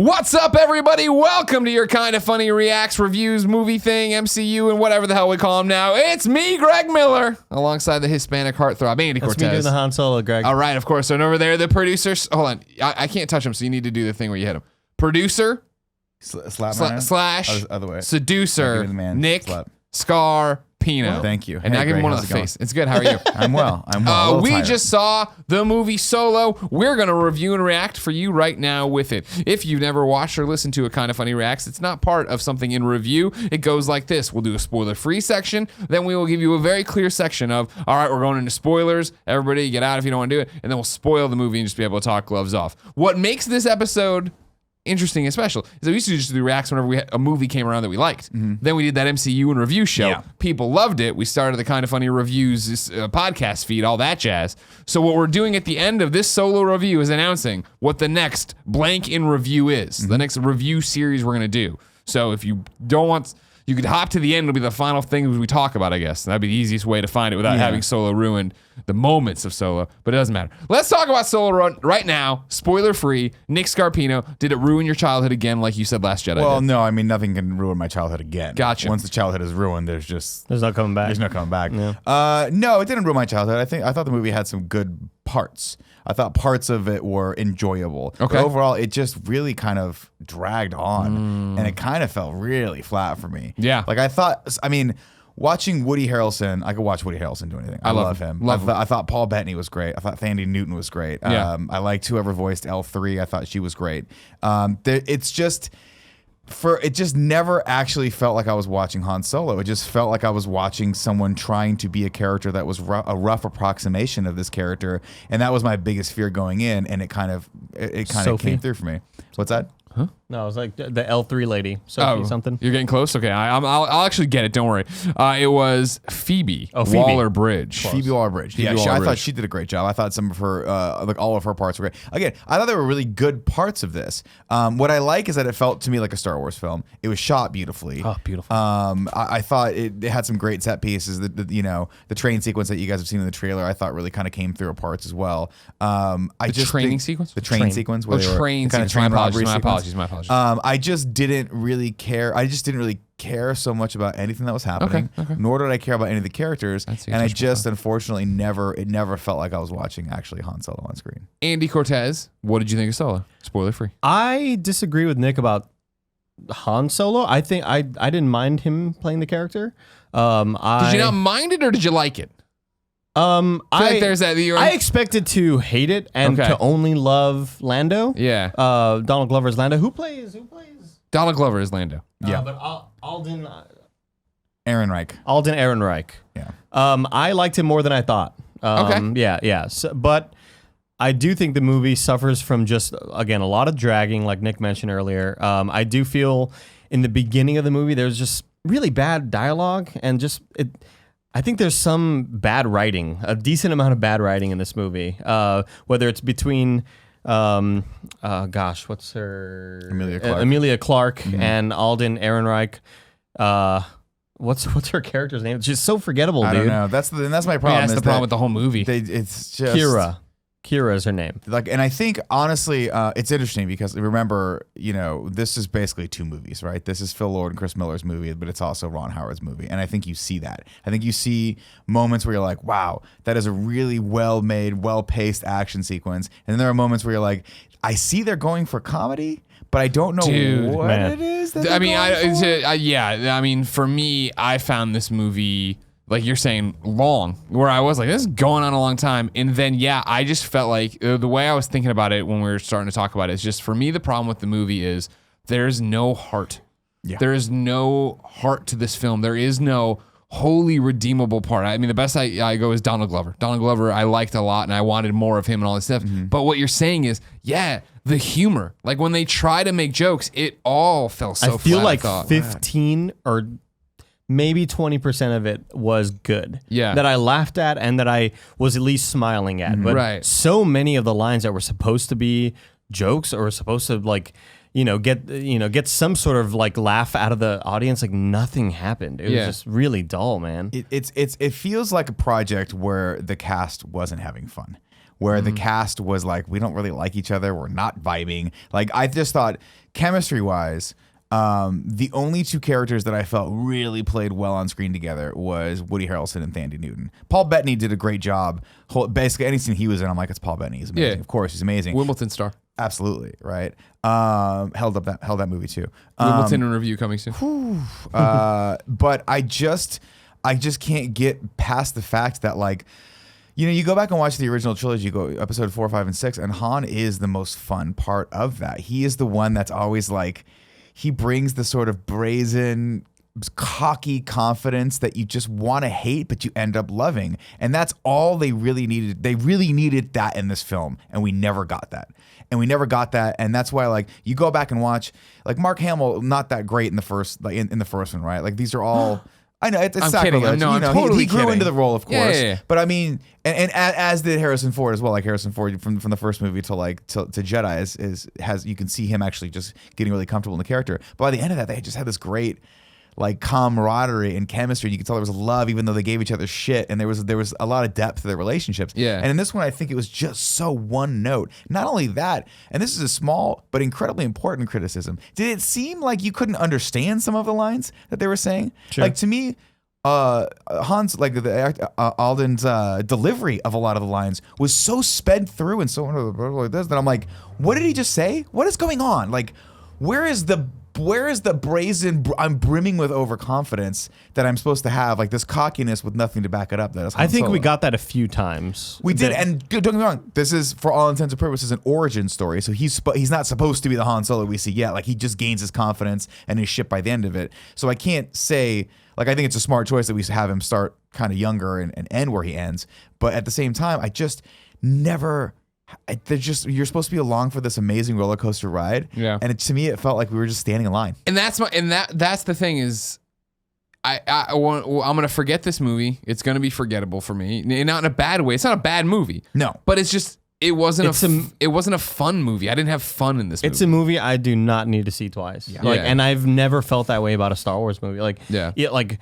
What's up, everybody? Welcome to your Kinda Funny Reacts, Reviews, Movie Thing, MCU, and whatever the hell we call them now. It's me, Greg Miller, alongside the Hispanic heartthrob, Andy Cortez. That's me doing the Han Solo, Greg. All right, of course. And over there, the producers. Hold on. I can't touch him, so you need to do the thing where you hit him. Producer slash other way. seducer, Nick Scarpino. Thank you. And now give him one on the face. It's good. How are you? I'm well. We tired. just saw the movie Solo. We're going to review and react for you right now with it. If you've never watched or listened to a Kinda Funny Reacts, it's not part of something in review. It goes like this. We'll do a spoiler-free section. Then we will give you a very clear section of, all right, we're going into spoilers. Everybody get out if you don't want to do it. And then we'll spoil the movie and just be able to talk gloves off. What makes this episode interesting and special is that we used to just do reacts whenever a movie came around that we liked. Then we did that MCU and review show. Yeah. People loved it. We started the Kinda Funny Reviews podcast feed, all that jazz. So what we're doing at the end of this solo review is announcing what the next blank in review is. The next review series we're going to do. So if you don't want... You could hop to the end. It'll be the final thing we talk about, I guess. That'd be the easiest way to find it without having Solo ruin the moments of Solo. But it doesn't matter. Let's talk about Solo right now. Spoiler-free. Nick Scarpino. Did it ruin your childhood again like you said Last Jedi Well, did? no. I mean, nothing can ruin my childhood again. Gotcha. Once the childhood is ruined, there's no coming back. There's no coming back. Yeah. No, it didn't ruin my childhood. I thought the movie had some good parts. I thought parts of it were enjoyable. Okay. But overall, it just really kind of dragged on, and it kind of felt really flat for me. Yeah. Like watching Woody Harrelson, I could watch Woody Harrelson do anything. I love him. I thought Paul Bettany was great. I thought Thandie Newton was great. Yeah. I liked whoever voiced L3. I thought she was great. It just never actually felt like I was watching Han Solo. It just felt like I was watching someone trying to be a character that was a rough approximation of this character, and that was my biggest fear going in. And it kind of came through for me. What's that? Huh? No, it was like the L3 lady. Sophie something. You're getting close? Okay, I'll actually get it. Don't worry. It was Phoebe Waller-Bridge. Phoebe Waller-Bridge. Yeah, I thought she did a great job. I thought some of her, like all of her parts were great. Again, I thought there were really good parts of this. What I like is that it felt to me like a Star Wars film. It was shot beautifully. Oh, beautiful. I thought it had some great set pieces. The train sequence that you guys have seen in the trailer, I thought really kind of came through parts as well. The train sequence. My apologies. I just didn't really care. I just didn't really care so much about anything that was happening. Okay. Nor did I care about any of the characters. And I just, unfortunately, never felt like I was watching actually Han Solo on screen. Andy Cortez, what did you think of Solo? Spoiler free. I disagree with Nick about Han Solo. I think I didn't mind him playing the character. Did you not mind it or did you like it? I like there's that. I expected to hate it and to only love Lando. Yeah. Donald Glover's Lando. Who plays? Donald Glover is Lando. Yeah. But Alden Ehrenreich. Yeah. I liked him more than I thought. Yeah. So, but I do think the movie suffers from just, again, a lot of dragging, like Nick mentioned earlier. I do feel in the beginning of the movie there's just really bad dialogue and just it. I think there's some bad writing, a decent amount of bad writing in this movie. Whether it's between, what's her Emilia Clarke and Alden Ehrenreich. What's her character's name? She's so forgettable, dude. I don't know. That's my problem. That's the problem with the whole movie. It's just Kira is her name. And I think honestly, it's interesting because remember, this is basically two movies, right? This is Phil Lord and Chris Miller's movie, but it's also Ron Howard's movie, and I think you see that. I think you see moments where you're like, "Wow, that is a really well-made, well-paced action sequence," and then there are moments where you're like, "I see they're going for comedy." But I don't know what it is. For me, I found this movie, like you're saying, long, where I was like, this is going on a long time. And then, I just felt like the way I was thinking about it when we were starting to talk about it is just, for me, the problem with the movie is there's no heart. Yeah. There is no heart to this film. There is no wholly redeemable part. I mean, the best I go is Donald Glover. Donald Glover I liked a lot, and I wanted more of him and all this stuff. But what you're saying is, the humor. Like, when they try to make jokes, it all fell so flat. I feel like 15 or maybe 20% of it was good. Yeah. That I laughed at and that I was at least smiling at. But so many of the lines that were supposed to be jokes or supposed to get some sort of like laugh out of the audience, like nothing happened. It was just really dull, man. It feels like a project where the cast wasn't having fun. where the cast was like, we don't really like each other, we're not vibing. Like, I just thought chemistry wise, the only two characters that I felt really played well on screen together was Woody Harrelson and Thandie Newton. Paul Bettany did a great job. Basically, any scene he was in, I'm like, it's Paul Bettany. He's amazing. Yeah. Of course, he's amazing. Wimbledon star. Absolutely, right. Held that movie too. Wimbledon in review coming soon. But I just can't get past the fact that, like, you know, you go back and watch the original trilogy, you go episode 4, 5, and 6, and Han is the most fun part of that. He is the one that's always like, he brings the sort of brazen, cocky confidence that you just want to hate, but you end up loving. And that's all they really needed. They really needed that in this film, and we never got that. And that's why, like, you go back and watch, like, Mark Hamill, not that great in the first, like in the first one, right? Like, these are all. I know it's sacrilege. I'm totally he grew kidding. into the role, of course. Yeah. But I mean, and as did Harrison Ford as well. Like, Harrison Ford from the first movie to Jedi has you can see him actually just getting really comfortable in the character. But by the end of that, they just had this great, like, camaraderie and chemistry. You could tell there was love, even though they gave each other shit, and there was a lot of depth to their relationships. Yeah. And in this one, I think it was just so one note. Not only that, and this is a small but incredibly important criticism. Did it seem like you couldn't understand some of the lines that they were saying? Sure. Like, to me, Hans, like Alden's delivery of a lot of the lines was so sped through and so like this that I'm like, what did he just say? What is going on? Like, where is the brazen, I'm brimming with overconfidence that I'm supposed to have, like this cockiness with nothing to back it up? That is Han I think Solo. we got that a few times. We did, and don't get me wrong, this is, for all intents and purposes, an origin story. So he's not supposed to be the Han Solo we see yet. Like, he just gains his confidence and his shit by the end of it. So I can't say, like, I think it's a smart choice that we have him start kind of younger and end where he ends. But at the same time, I just never. You're supposed to be along for this amazing roller coaster ride, and to me, it felt like we were just standing in line. And that's the thing is, I'm gonna forget this movie. It's gonna be forgettable for me, not in a bad way. It's not a bad movie, no, but it's just it wasn't a fun movie. I didn't have fun in this movie. It's a movie I do not need to see twice. Yeah. Like, and I've never felt that way about a Star Wars movie. Like, like.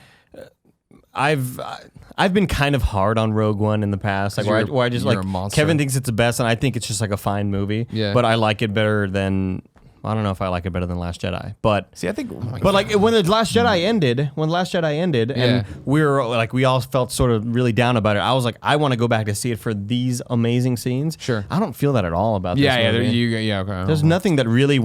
I've been kind of hard on Rogue One in the past, like where I just like Kevin thinks it's the best, and I think it's just like a fine movie. Yeah. But I like it better than, I don't know if I like it better than Last Jedi. But see, I think, like when the Last Jedi ended, and we all felt sort of really down about it. I was like, I want to go back to see it for these amazing scenes. Sure. I don't feel that at all about this movie. Okay. There's nothing that really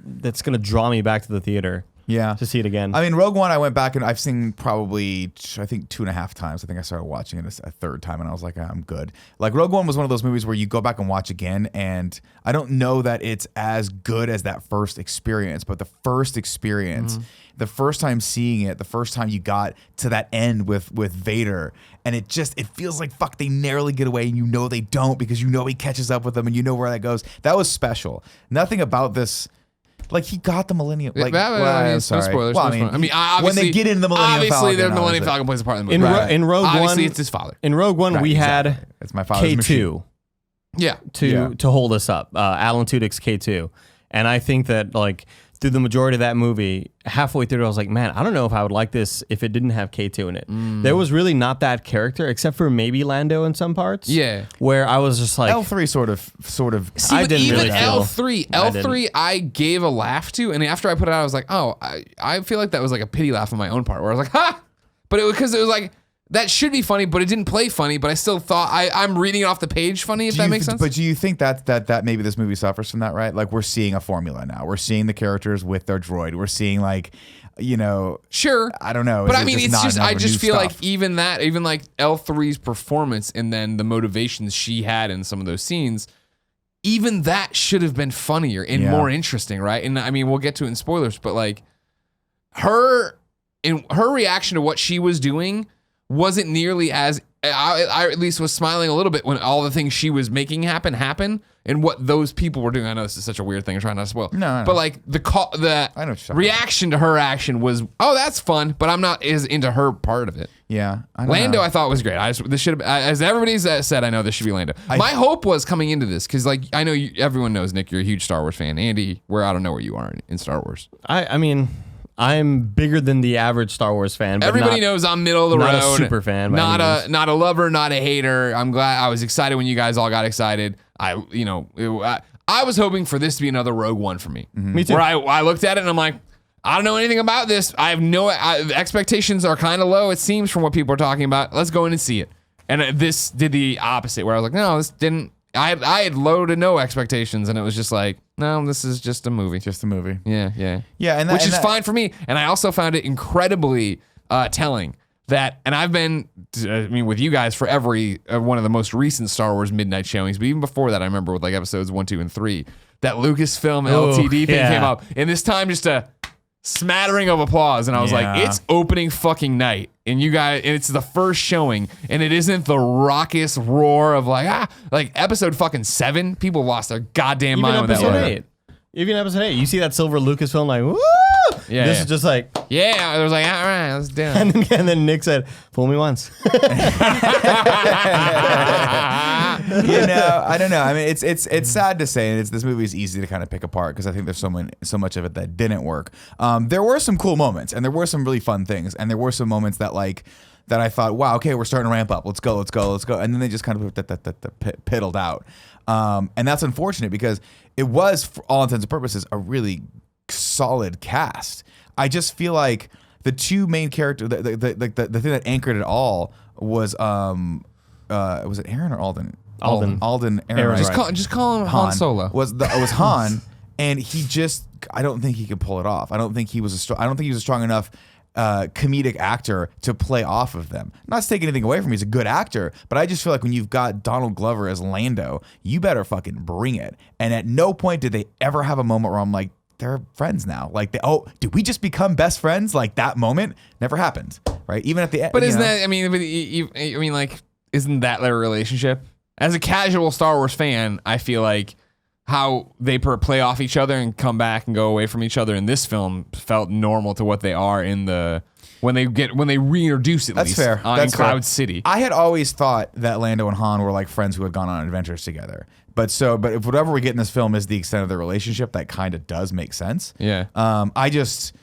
that's gonna draw me back to the theater. Yeah, to see it again. I mean, Rogue One, I went back and I've seen probably, I think 2.5 times. I think I started watching it a third time and I was like, I'm good. Like, Rogue One was one of those movies where you go back and watch again, and I don't know that it's as good as that first experience, but the first experience, the first time seeing it, the first time you got to that end with Vader, and it feels like, fuck, they narrowly get away, and you know they don't, because you know he catches up with them and you know where that goes. That was special. Nothing about this. Like, he got the Millennium. Like, no spoilers. Well, I mean, obviously, when they get into the Millennium Falcon, obviously, the Millennium Falcon plays a part in the movie. In Rogue One, obviously, it's his father. In Rogue One, we had it's my father's K2. machine. Yeah, to hold us up. Alan Tudyk's K2, and I think that, like, through the majority of that movie, halfway through, I was like, man, I don't know if I would like this if it didn't have K2 in it. There was really not that character, except for maybe Lando in some parts. Yeah, where I was just like, L3 sort of. See, I didn't even really feel. L3, I gave a laugh to, and after I put it out, I was like, oh, I feel like that was like a pity laugh on my own part, where I was like, ha! But it was because it was like, that should be funny, but it didn't play funny. But I still thought I'm reading it off the page funny, if that makes sense. But do you think that maybe this movie suffers from that, right? Like, we're seeing a formula now. We're seeing the characters with their droid. We're seeing, like, you know, sure. I don't know. But I mean, it's just, I just feel stuff? like even like L3's performance and then the motivations she had in some of those scenes, even that should have been funnier and more interesting, right? And I mean, we'll get to it in spoilers, but like her reaction to what she was doing wasn't nearly as, I at least was smiling a little bit when all the things she was making happen and what those people were doing. I know this is such a weird thing. I'm trying not to spoil. No. But like the reaction to her action was, oh, that's fun, but I'm not as into her part of it. Yeah. Lando, I thought was great. This should have, as everybody's said, I know this should be Lando. My hope was coming into this, because like I know everyone knows, Nick, you're a huge Star Wars fan. Andy, I don't know where you are in Star Wars. I mean, I'm bigger than the average Star Wars fan. But Everybody knows I'm middle of the not road. a super fan. by Not any means. a lover, not a hater. I'm glad. I was excited when you guys all got excited. I was hoping for this to be another Rogue One for me. Me too. Where I looked at it and I'm like, I don't know anything about this. I have the expectations are kind of low. It seems from what people are talking about. Let's go in and see it. And this did the opposite, where I was like, no, this didn't. I had low to no expectations, and it was just like, no, this is just a movie. Just a movie. Yeah. Yeah, Which is fine for me. And I also found it incredibly telling that, and I've been, with you guys for every one of the most recent Star Wars midnight showings, but even before that, I remember with like episodes 1, 2, and 3, that Lucasfilm LTD thing came up, and this time just a smattering of applause, and I was like, it's opening fucking night, and you guys, and it's the first showing, and it isn't the raucous roar of like episode fucking 7, people lost their goddamn mind with that episode logo. 8. Even episode 8, you see that silver Lucasfilm like, woo! Yeah, This is just like, yeah, it was like, all right, let's do it. and then Nick said, "Fool me once." I don't know. I mean, it's sad to say, and this movie is easy to kind of pick apart because I think there's so much of it that didn't work. There were some cool moments, and there were some really fun things, and there were some moments that I thought, wow, okay, we're starting to ramp up. Let's go, and then they just kind of piddled out, and that's unfortunate because it was, for all intents and purposes, a really solid cast. I just feel like the two main characters, the thing that anchored it all was it Aaron or Alden? Alden. Aaron. Just call him Han Solo. Was Han, and I don't think he could pull it off. I don't think he was a strong enough comedic actor to play off of them. Not to take anything away from him, he's a good actor, but I just feel like when you've got Donald Glover as Lando, you better fucking bring it. And at no point did they ever have a moment where I'm like, they're friends now. Like, did we just become best friends? Like, that moment never happened, right? Even at the end. But isn't that? I mean, isn't that their relationship? As a casual Star Wars fan, I feel like how they play off each other and come back and go away from each other in this film felt normal to what they are in when they reintroduce it. That's fair. That's in Cloud fair. City. I had always thought that Lando and Han were like friends who had gone on adventures together. But if whatever we get in this film is the extent of their relationship, that kind of does make sense. Yeah. I just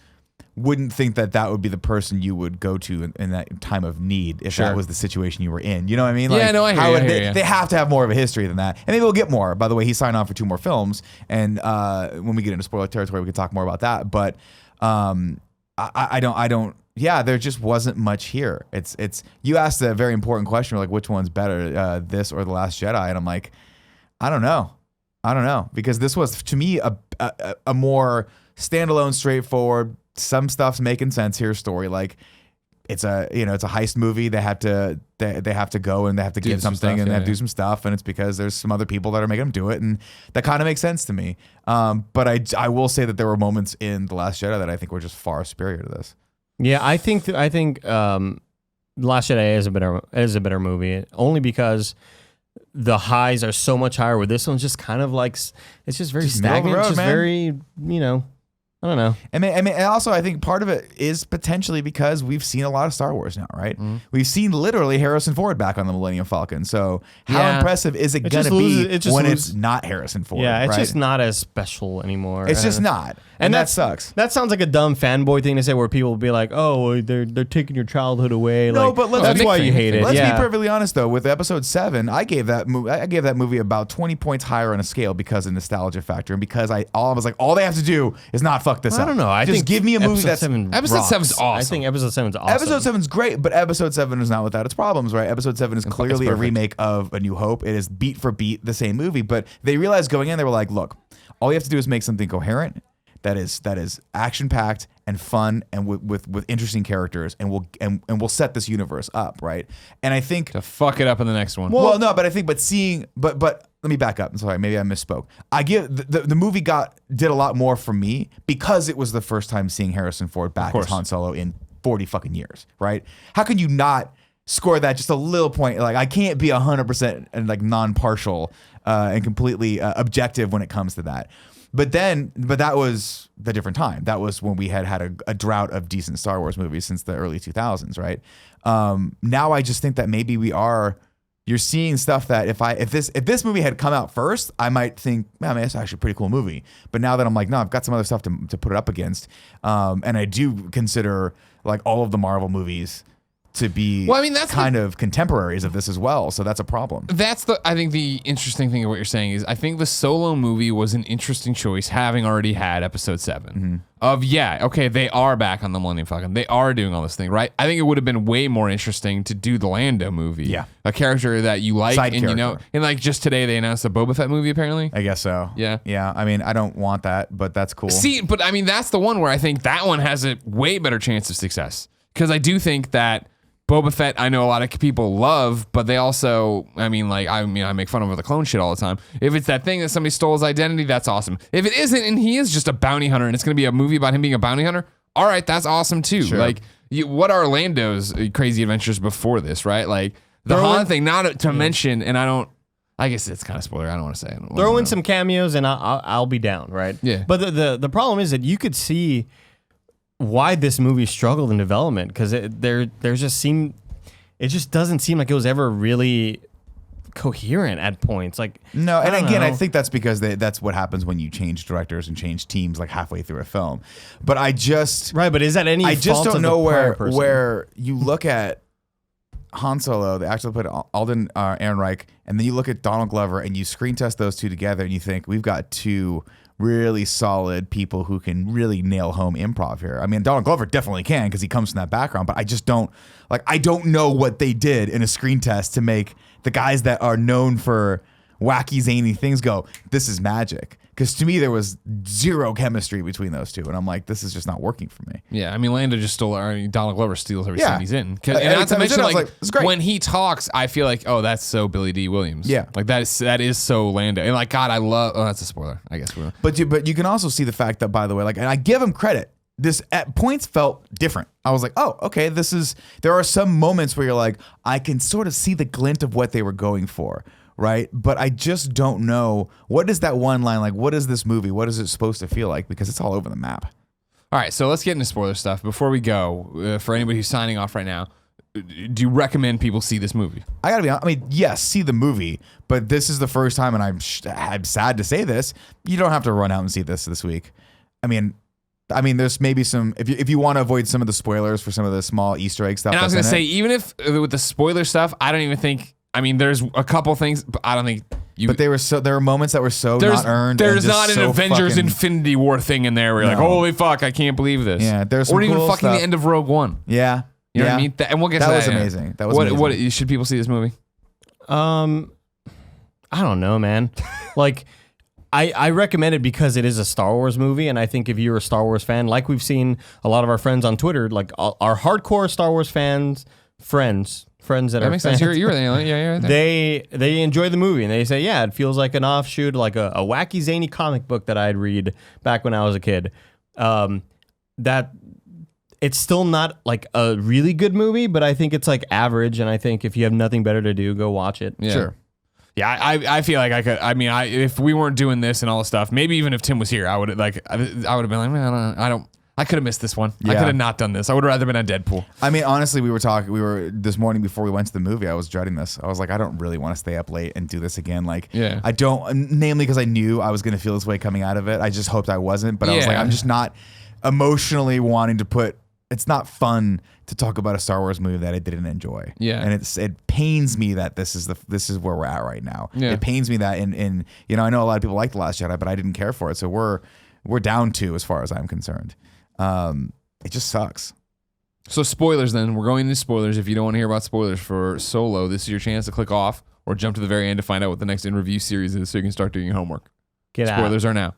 wouldn't think that would be the person you would go to in that time of need if that was the situation you were in. You know what I mean? Like, yeah, no, I hear you. They have to have more of a history than that. And maybe we'll get more. By the way, he signed on for 2 more films. And when we get into spoiler territory, we can talk more about that. But I don't. Yeah, there just wasn't much here. It's you asked a very important question, like which one's better, this or The Last Jedi? And I'm like, I don't know, because this was to me a more standalone, straightforward, some stuff's making sense here story. Like it's a heist movie. They have to go and they have to get something and they have to do some stuff, and it's because there's some other people that are making them do it, and that kind of makes sense to me. But I will say that there were moments in The Last Jedi that I think were just far superior to this. Yeah, I think The Last Jedi is a better movie, only because the highs are so much higher. Where this one's just kind of like, it's just very stagnant. It's just very, I don't know. I mean, and also I think part of it is potentially because we've seen a lot of Star Wars now, right? Mm-hmm. We've seen literally Harrison Ford back on the Millennium Falcon. So how impressive is it going to be when it's not Harrison Ford? Yeah, it's right? just not as special anymore. It's just not. And that sucks. That sounds like a dumb fanboy thing to say, where people will be like, "Oh, they're taking your childhood away." No, like, but that's why you hate it. Let's be perfectly honest, though. With Episode 7, I gave that movie about 20 points higher on a scale because of nostalgia factor, and because I was like, all they have to do is not fuck this up. I don't know. I just think give me a movie that's Episode 7's awesome. I think Episode 7's awesome. Episode 7's great, but Episode 7 is not without its problems, right? Episode 7 is clearly a remake of A New Hope. It is beat for beat the same movie, but they realized going in, they were like, look, all you have to do is make something coherent that is action packed and fun and with interesting characters, and we'll set this universe up, right? And I think to fuck it up in the next one. Well, no, but I think but let me back up. I'm sorry, maybe I misspoke. I give the movie did a lot more for me because it was the first time seeing Harrison Ford back as Han Solo in 40 fucking years, right? How can you not score that just a little point? Like, I can't be 100% and like non-partial and completely objective when it comes to that. But that was the different time. That was when we had a drought of decent Star Wars movies since the early 2000s, right? Now I just think that maybe we are you're seeing stuff that if this movie had come out first, I might think, man, it's actually a pretty cool movie. But now that I'm like, no, I've got some other stuff to put it up against, and I do consider like all of the Marvel movies to be that's kind of contemporaries of this as well. So that's a problem. That's I think the interesting thing of what you're saying is I think the Solo movie was an interesting choice, having already had episode 7 of, they are back on the Millennium Falcon. They are doing all this thing, right? I think it would have been way more interesting to do the Lando movie. Yeah. A character that you like. Side and character. you know, and like just today they announced a Boba Fett movie apparently. I guess so. Yeah. Yeah. I mean, I don't want that, but that's cool. See, but I mean, that's the one where I think that one has a way better chance of success. Because I do think that Boba Fett, I know a lot of people love, but they also, I make fun of the clone shit all the time. If it's that thing that somebody stole his identity, that's awesome. If it isn't, and he is just a bounty hunter, and it's going to be a movie about him being a bounty hunter, all right, that's awesome too. Sure. Like, what are Lando's crazy adventures before this, right? Like, the Han thing, not to mention, and I guess it's kind of spoiler. I don't want to say it. Throw in some cameos, and I'll be down, right? Yeah. But the problem is that you could see why this movie struggled in development, because it just doesn't seem like it was ever really coherent at points. Like, no, and again, know. I think that's because that's what happens when you change directors and change teams like halfway through a film. But I just but is that any? I just fault don't of know the prior person? where you look at Han Solo, they actually put Alden Ehrenreich, and then you look at Donald Glover, and you screen test those two together, and you think we've got two really solid people who can really nail home improv here. I mean, Donald Glover definitely can because he comes from that background, but I just don't know what they did in a screen test to make the guys that are known for wacky, zany things go, this is magic. Because to me, there was zero chemistry between those two. And I'm like, this is just not working for me. Yeah, I mean, Lando just stole, Donald Glover steals every scene he's in. And Every not to time he's mention, in, I was like, this is great. when he talks, I feel like, oh, that's so Billy D. Williams. Yeah. Like, that is so Lando. And like, God, I love, that's a spoiler, I guess. But you can also see the fact that, by the way, like, and I give him credit, this at points felt different. I was like, oh, okay, there are some moments where you're like, I can sort of see the glint of what they were going for. Right. But I just don't know. What is that one line like? What is this movie? What is it supposed to feel like? Because it's all over the map. All right. So let's get into spoiler stuff. Before we go, for anybody who's signing off right now, do you recommend people see this movie? I gotta be honest. I mean, yes, see the movie, but this is the first time, and I'm sad to say this, you don't have to run out and see this week. I mean, there's maybe some, if you want to avoid some of the spoilers for some of the small Easter egg stuff. And I was going to say, even if with the spoiler stuff, I don't even think, there's a couple things, but I don't think you. But there were moments that were so not earned. There's and not just an so Avengers fucking, Infinity War thing in there where you're like, holy fuck, I can't believe this. Yeah, there's some or even cool fucking stuff. The end of Rogue One. Yeah. You know what I mean? And we'll get to that. That was amazing. That was amazing. What should people see this movie? I don't know, man. Like, I recommend it because it is a Star Wars movie, and I think if you're a Star Wars fan, like we've seen a lot of our friends on Twitter, like our hardcore Star Wars friends that are makes sense. fans, You're right there. they enjoy the movie, and they say, yeah, it feels like an offshoot, like a wacky, zany comic book that I'd read back when I was a kid. That it's still not like a really good movie, but I think it's like average, and I think if you have nothing better to do, go watch it. Yeah. Sure. Yeah, I feel like I could. If we weren't doing this and all this stuff, maybe even if Tim was here, I would have been like, man, I could have missed this one. Yeah. I could have not done this. I would have rather been on Deadpool. I mean, honestly, we were this morning before we went to the movie, I was dreading this. I was like, I don't really want to stay up late and do this again. Like, yeah. I don't, namely because I knew I was going to feel this way coming out of it. I just hoped I wasn't, but I was like, I'm just not emotionally wanting to it's not fun to talk about a Star Wars movie that I didn't enjoy. Yeah. And it pains me that this is where we're at right now. Yeah. It pains me that in I know a lot of people like The Last Jedi, but I didn't care for it. So we're down 2 as far as I'm concerned. It just sucks. So spoilers then. We're going into spoilers. If you don't want to hear about spoilers for Solo, this is your chance to click off or jump to the very end to find out what the next in-review series is so you can start doing your homework. Spoilers are now.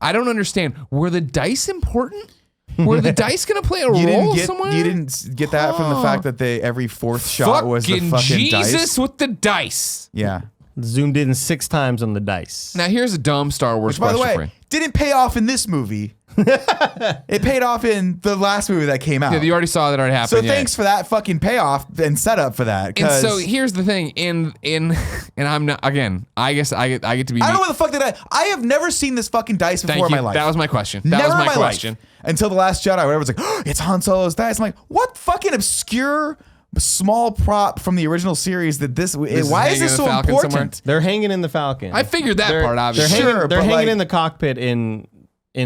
I don't understand. Were the dice important? Were the dice going to play a role somewhere? You didn't get that from the fact that every fourth shot was the fucking Jesus dice? with the dice. Yeah. Zoomed in 6 times on the dice. Now here's a dumb Star Wars By question the for way, you. didn't pay off in this movie. It paid off in the last movie that came out. Yeah, you already saw that already happen. So thanks for that fucking payoff and setup for that. And so here's the thing. And I'm not, again, I guess I get to be. I don't know what the fuck I have never seen this fucking dice before in my life. That was my question. Never That was in my my question. life. Until The Last Jedi, where everyone's like, oh, it's Han Solo's dice. I'm like, what fucking obscure small prop from the original series that is why is hanging this in so the Falcon important? somewhere? They're hanging in the Falcon. I figured that part, obviously. Sure, they're but, hanging like- in the cockpit in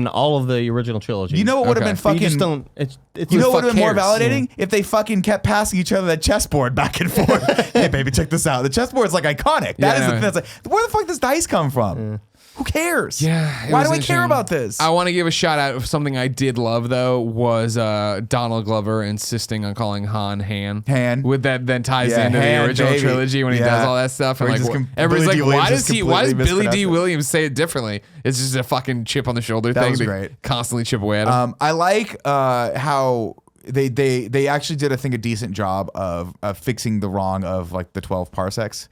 all of the original trilogy. You know what would have Okay. been But you fucking. just don't. It's You know what would fuck have been more cares? validating? If they fucking kept passing each other that chessboard back and forth. Hey, baby, check this out. The chessboard's like iconic. That is Yeah, the thing that's like, where the fuck does dice come from? Who cares? Yeah. it Why was do we care interesting. about this? I want to give a shout out of something I did love though was Donald Glover insisting on calling Han. Han. With that then ties Yeah, into Han, the original baby. trilogy when he Yeah. does all that stuff and Where he like just everybody's Billy like, D. why Williams does just why does completely Billy D. mispronounced it. Williams say it differently? It's just a fucking chip on the shoulder That thing was to great. constantly chip away at him. I like how they actually did, I think, a decent job of fixing the wrong of like the 12 parsecs.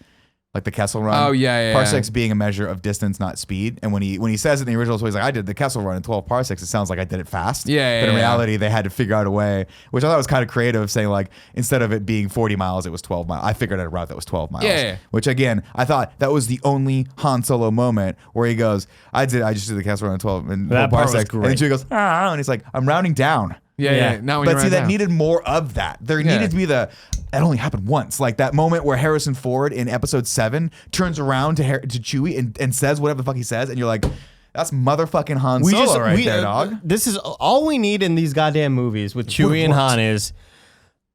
Like the Kessel Run. Oh, yeah. Parsecs being a measure of distance, not speed. And when he says it in the original, so he's like, I did the Kessel Run in 12 parsecs. It sounds like I did it fast. Yeah, But in yeah. reality, they had to figure out a way, which I thought was kind of creative, saying like, instead of it being 40 miles, it was 12 miles. I figured out a route that was 12 miles. Yeah. Which again, I thought that was the only Han Solo moment where he goes, I just did the Kessel Run in 12 That 12 part was parsecs. And then great. Chewie goes, and he's like, I'm rounding down. Yeah. Now when But you're see, right that now. needed more of that. There needed to be that only happened once. Like that moment where Harrison Ford in episode 7 turns around to Chewie and says whatever the fuck he says, and you're like, that's motherfucking Han Solo right there, dog. This is all we need in these goddamn movies with Chewie and Han is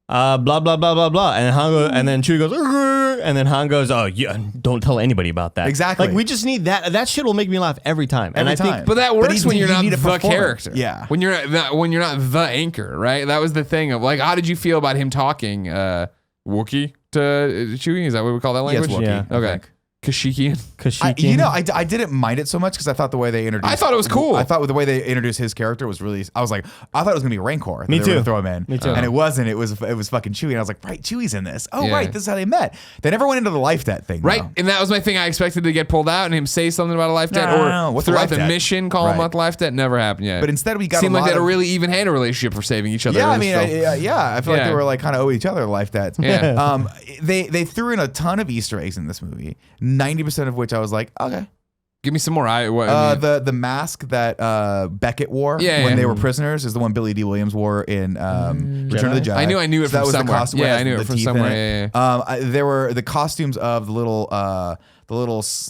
blah blah blah blah blah, and Han goes, and then Chewie goes, "Urgh," and then Han goes, oh yeah, don't tell anybody about that. Exactly. Like we just need that. That shit will make me laugh every time. And I Every think time. But that works when you you're not need a the performer. character. Yeah. When you're not the anchor, right? That was the thing of like, how did you feel about him talking Wookiee to Chewie? Is that what we call that language? Wookiee, Yeah. I Okay. think. Kashyyykian. Kashyyykian. I didn't mind it so much because I thought the way they introduced. I thought it was cool. I thought the way they introduced his character was really. I was like, I thought it was gonna be Rancor. that Me they were gonna too. Throw him in. Me too. And it wasn't. It was fucking Chewie. And I was like, right, Chewie's in this. Oh, Yeah. right, this is how they met. They never went into the life debt thing. Right, though. and that was my thing. I expected to get pulled out and him say something about a life debt, No, or what's a throughout life the debt? mission call him Right. about the life debt. Never happened yet. But instead we got seemed a like they lot had a of- really even-handed relationship for saving each other. Yeah, I in mean, this film. I feel like Yeah. they were like kind of owe each other life debts. Yeah. They threw in a ton of Easter eggs in this movie. 90% of which I was like, okay. Give me some more. I mean, The mask that Beckett wore Yeah, when yeah. they were prisoners is the one Billy D. Williams wore in Return of the Jedi. I knew it So that from was the somewhere. costume Yeah, with I knew the it from teeth in somewhere. it. Yeah. There were the costumes of the little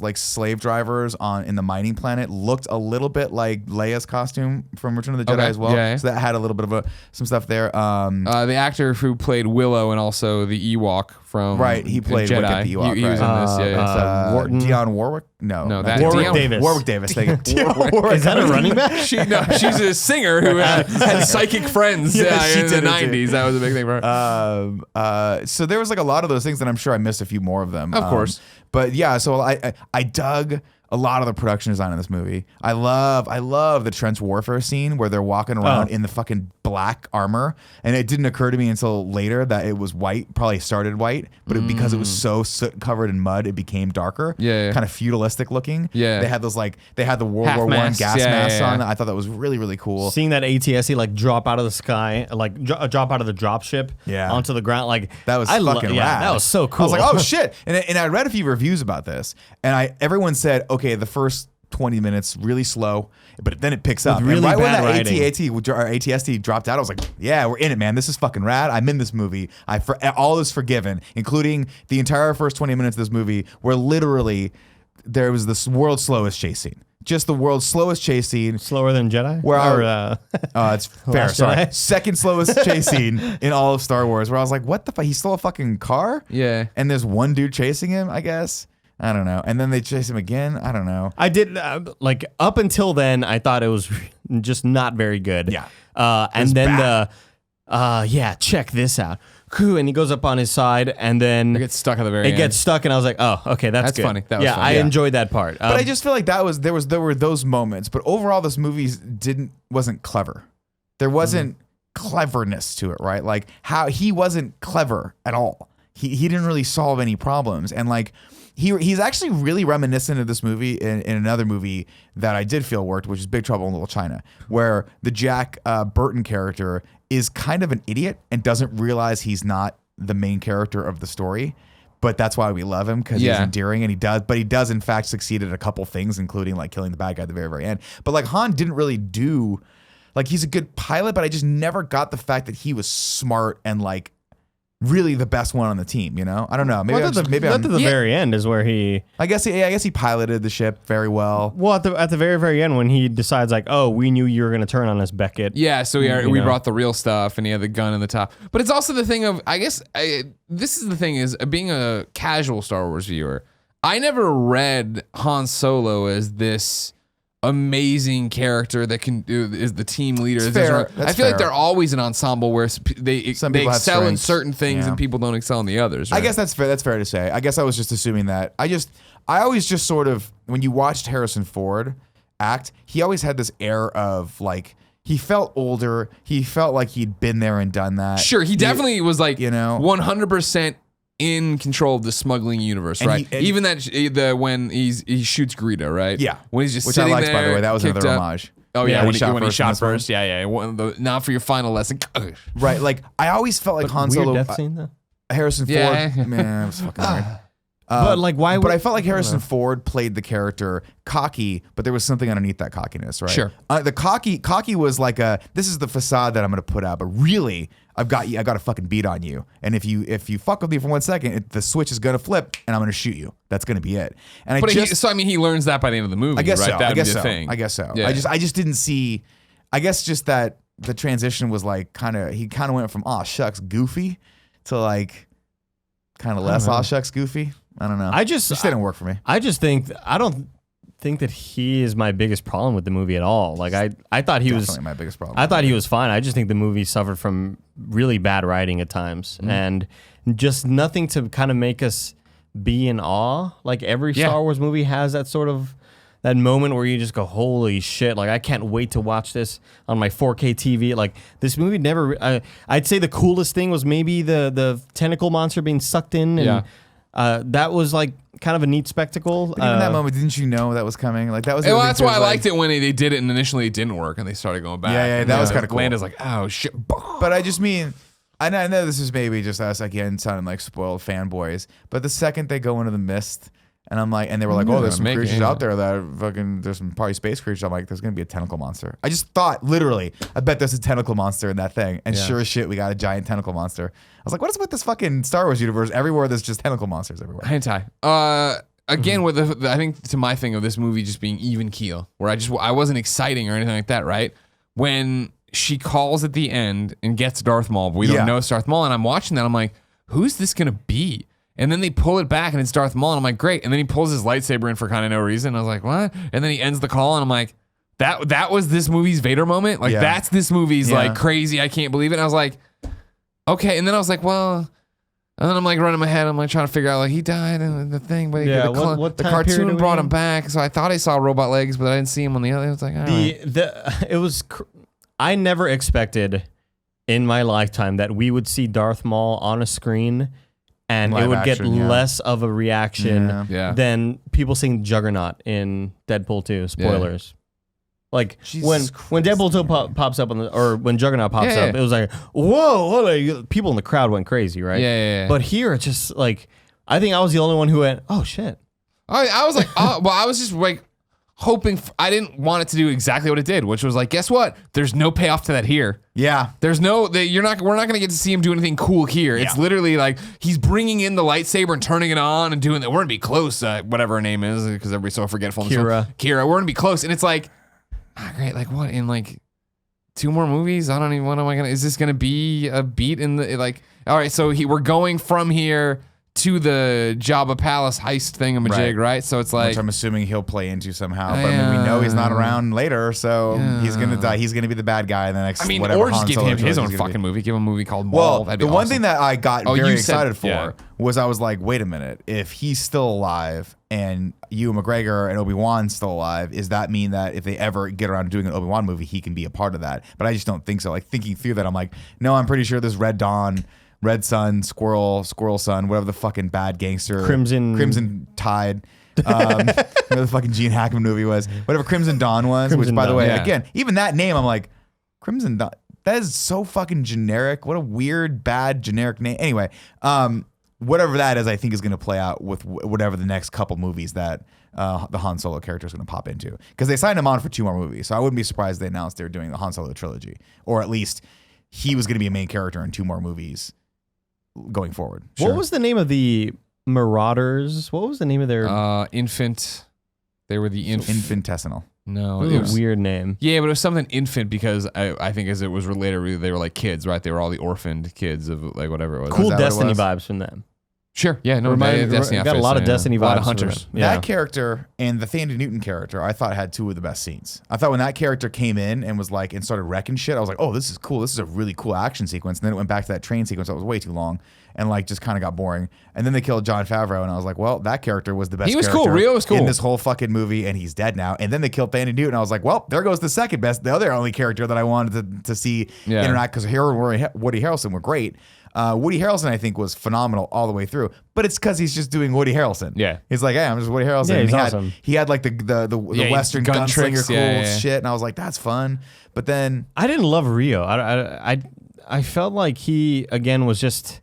like slave drivers in the mining planet looked a little bit like Leia's costume from Return of the Jedi Okay. as well. Yeah, yeah. So that had a little bit of some stuff there. The actor who played Willow and also the Ewok from Right, he played Jedi. Wicket the Ewok, He was in right. this. Yeah. Wharton. Dionne Warwick? No, No, not that- Dionne. Warwick Davis. Warwick Davis. Thank you. Warwick. Is that a running back? She's a singer who had psychic friends Yeah, she in the did it too. 90s. That was a big thing for her. So there was like a lot of those things that I'm sure I missed a few more of them. Of course. But yeah, so I dug a lot of the production design in this movie. I love the trench warfare scene where they're walking around in the fucking black armor, and it didn't occur to me until later that it was white. Probably started white, but because it was so soot covered in mud, it became darker. Yeah. Kind of feudalistic looking. Yeah. They had the World Half War I masks. gas Yeah, masks yeah, on. yeah. I thought that was really, really cool. Seeing that ATST like drop out of the sky, like drop out of the drop ship Yeah. onto the ground, like That was I fucking rad. that was so cool. I was like, oh shit. And I read a few reviews about this, and everyone said, okay, the first 20 minutes really slow, but then it picks up. really and right when bad that writing. ATST dropped out, I was like, yeah, we're in it, man. This is fucking rad. I'm in this movie. All is forgiven, including the entire first 20 minutes of this movie, where literally there was this world's slowest chase scene. Just the world's slowest chase scene. slower than Jedi. Where or, It's fair. Last Sorry. Jedi? Second slowest chase scene in all of Star Wars, where I was like, what the fuck? He stole a fucking car? Yeah. And there's one dude chasing him, I guess. I don't know. And then they chase him again. I don't know. I did like up until then, I thought it was just not very good. Yeah. And then check this out. And he goes up on his side, and then It gets stuck at the very it end. gets stuck, and I was like, oh, okay, that's good. funny. That was yeah, funny. I Yeah. enjoyed that part. But I just feel like there were those moments. But overall, this movie wasn't clever. There wasn't cleverness to it, right? Like how he wasn't clever at all. He didn't really solve any problems, and like he's actually really reminiscent of this movie in another movie that I did feel worked, which is Big Trouble in Little China, where the Jack Burton character is kind of an idiot and doesn't realize he's not the main character of the story. But that's why we love him, because he's endearing, and he does in fact succeed at a couple things, including like killing the bad guy at the very, very end. But like Han didn't really like he's a good pilot, but I just never got the fact that he was smart and like really the best one on the team. You know, I don't know. Maybe Well, at the very end is where he. I guess he piloted the ship very well. Well, at the very very end when he decides like, oh, we knew you were going to turn on us, Beckett. Yeah, so we brought the real stuff, and he had the gun in the top. But it's also the thing of, I guess, this is the thing is being a casual Star Wars viewer. I never read Han Solo as this amazing character that is the team leader. That's fair. I feel like they're always an ensemble where they excel in certain things and people don't excel in the others. Right? I guess that's fair. That's fair to say. I guess I was just assuming that. I always just sort of, when you watched Harrison Ford act, he always had this air of like, he felt older. He felt like he'd been there and done that. Sure, he definitely was like, 100% in control of the smuggling universe, right? Even when he shoots Greedo, right? Yeah, when he's just which sitting I liked, there, by the way. That was another homage. Oh yeah, when he shot first. first. Yeah. Not for your final lesson. Right, like I always felt like Han Solo. Death scene though. Harrison Ford, man, it was fucking weird. But like, why? But I felt like Harrison Ford played the character cocky, but there was something underneath that cockiness, right? Sure. The cocky was like this is the facade that I'm going to put out, but really, I got a fucking beat on you, and if you fuck with me for 1 second, the switch is going to flip, and I'm going to shoot you. That's going to be it. And he learns that by the end of the movie. I guess right? so. That I guess would be so. the thing. I guess so. Yeah. I just didn't see. I guess just that the transition was like he kind of went from aw shucks goofy to like kind of less aw shucks goofy. I don't know. It just didn't work for me. I don't think that he is my biggest problem with the movie at all. Like I thought he was my biggest problem. I thought he was fine. I just think the movie suffered from really bad writing at times and just nothing to kind of make us be in awe. Like every Star Wars movie has that sort of that moment where you just go, holy shit, like I can't wait to watch this on my 4K TV. Like this movie never I'd say the coolest thing was maybe the tentacle monster being sucked in and that was like kind of a neat spectacle. But even that moment, didn't you know that was coming? Like that was. Well, that's why I liked it when they did it and initially it didn't work and they started going back. Yeah, that was kind of cool. Landa's like, oh shit. But I just mean, I know this is maybe just us again sounding like spoiled fanboys. But the second they go into the mist, and I'm like, and they were like, oh, there's some creatures out there that fucking, there's some probably space creatures. I'm like, there's gonna be a tentacle monster. I just thought literally, I bet there's a tentacle monster in that thing. And sure as shit, we got a giant tentacle monster. I was like, what is with this fucking Star Wars universe? Everywhere there's just tentacle monsters everywhere. Hentai. Again, with I think to my thing of this movie just being even keel, where I wasn't exciting or anything like that, right? When she calls at the end and gets Darth Maul, but we don't know it's Darth Maul, and I'm watching that, I'm like, who's this gonna be? And then they pull it back and it's Darth Maul, and I'm like, great. And then he pulls his lightsaber in for kind of no reason. I was like, what? And then he ends the call, and I'm like, that was this movie's Vader moment? Like, that's this movie's like crazy, I can't believe it. And I was like, okay. And then I was like, well, and then I'm like running my head. I'm like trying to figure out, like, he died in the thing, but the cartoon brought him back. So I thought I saw robot legs, but I didn't see him on the other. I was like, all right. I never expected in my lifetime that we would see Darth Maul on a screen and it would get less of a reaction than people seeing Juggernaut in Deadpool 2. Spoilers. Like when Deadpool 2 pops up or when Juggernaut pops up, it was like, whoa, people in the crowd went crazy, right? Yeah. But here it's just like, I think I was the only one who went, oh shit. I was like, I was just like hoping, I didn't want it to do exactly what it did, which was like, guess what? There's no payoff to that here. Yeah. There's we're not going to get to see him do anything cool here. It's literally like he's bringing in the lightsaber and turning it on and doing that. We're going to be close, whatever her name is, because everybody's so forgetful. Kira, we're going to be close. And it's like, great. Like what? In like 2 more movies? I don't even, what am I going to, is this going to be a beat in the, like, all right, so we're going from here to the Jabba Palace heist thingamajig, right? So it's like, which I'm assuming he'll play into somehow. But I mean, we know he's not around later, so he's gonna die. He's gonna be the bad guy in the next. Or just give him his own fucking movie. Give him a movie called Maul. Well, the one thing that I got very excited for was I was like, wait a minute, if he's still alive and Ewan McGregor and Obi-Wan's still alive, does that mean that if they ever get around to doing an Obi-Wan movie, he can be a part of that? But I just don't think so. Like thinking through that, I'm like, no, I'm pretty sure this Red Dawn, Red Sun, Squirrel Sun, whatever the fucking bad gangster, Crimson Tide, whatever the fucking Gene Hackman movie was, whatever Crimson Dawn was. Which, by the way, again, even that name, I'm like, Crimson Dawn. That is so fucking generic. What a weird, bad, generic name. Anyway, whatever that is, I think is going to play out with whatever the next couple movies that the Han Solo character is going to pop into, because they signed him on for 2 more movies. So I wouldn't be surprised if they announced they were doing the Han Solo trilogy, or at least he was going to be a main character in 2 more movies going forward. What was the name of the Marauders? What was the name of their infant? They were the infinitesimal. No, it was a weird name. Yeah, but it was something infant because I think as it was related, they were like kids, right? They were all the orphaned kids of like whatever it was. Cool Destiny vibes from them. Sure. Yeah. No. Destiny got a lot of Destiny vibes. A lot of hunters. Yeah. That character and the Thandie Newton character, I thought had two of the best scenes. I thought when that character came in and was like and started wrecking shit, I was like, oh, this is cool. This is a really cool action sequence. And then it went back to that train sequence that was way too long and like just kind of got boring. And then they killed Jon Favreau, and I was like, well, that character was the best. He was character cool. Rio was cool in this whole fucking movie, and he's dead now. And then they killed Thandie Newton. I was like, well, there goes the second best, the other only character that I wanted to see interact because Woody Harrelson were great. Woody Harrelson, I think, was phenomenal all the way through, but it's because he's just doing Woody Harrelson. Yeah, he's like, hey, I'm just Woody Harrelson. Yeah, he's awesome. He had like the Western gunslinger cool shit, and I was like, that's fun. But then I didn't love Rio. I felt like he again was just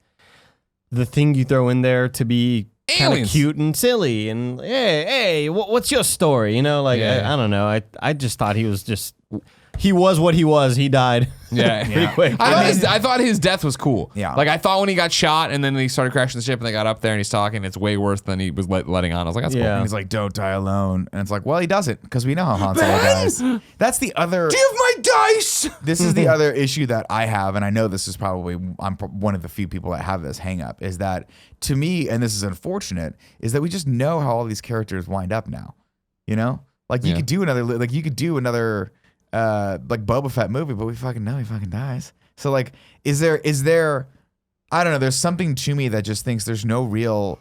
the thing you throw in there to be kind of cute and silly, and hey, what's your story? You know, like I don't know. I just thought he was what he was. He died. Pretty quick. I thought his death was cool. Yeah. Like I thought when he got shot and then he started crashing the ship and they got up there and he's talking, it's way worse than he was letting on. I was like, that's cool. And he's like, don't die alone. And it's like, well, he doesn't because we know how Han Solo dies. That's the other. Give my dice. This is the other issue that I have, and I know this is probably I'm one of the few people that have this hang up, is that to me, and this is unfortunate, is that we just know how all these characters wind up now. You know, like you could do another like Boba Fett movie, but we fucking know he fucking dies. So like, is there, I don't know, there's something to me that just thinks there's no real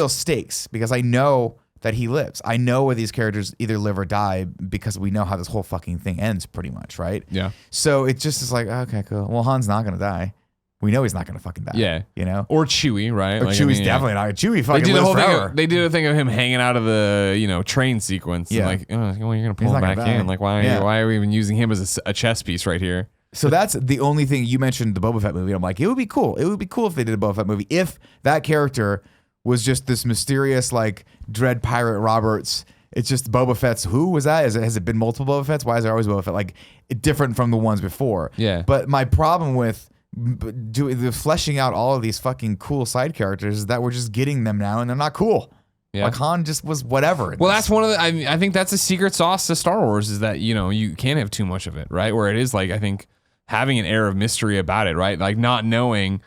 stakes because I know that he lives. I know where these characters either live or die because we know how this whole fucking thing ends pretty much, right? Yeah. So it just is like, okay, cool. Well, Han's not going to die. We know he's not going to fucking die. Yeah. You know? Or Chewie, right? Or like, Chewie's definitely not. Chewie fucking lives forever. They did a thing of him hanging out of the, train sequence. Yeah. And like, well, you're going to pull him back in. Like, why are we even using him as a chess piece right here? So that's the only thing. You mentioned the Boba Fett movie. I'm like, it would be cool. It would be cool if they did a Boba Fett movie. If that character was just this mysterious, like, Dread Pirate Roberts. It's just Boba Fett's. Who was that? Has it been multiple Boba Fetts? Why is there always Boba Fett? Like, different from the ones before. Yeah. But my problem with the fleshing out all of these fucking cool side characters is that we're just getting them now and they're not cool. Yeah. Like Han just was whatever. Well, that's one of the. I think that's a secret sauce to Star Wars is that you can't have too much of it, right? Where it is like I think having an air of mystery about it, right? Like not knowing.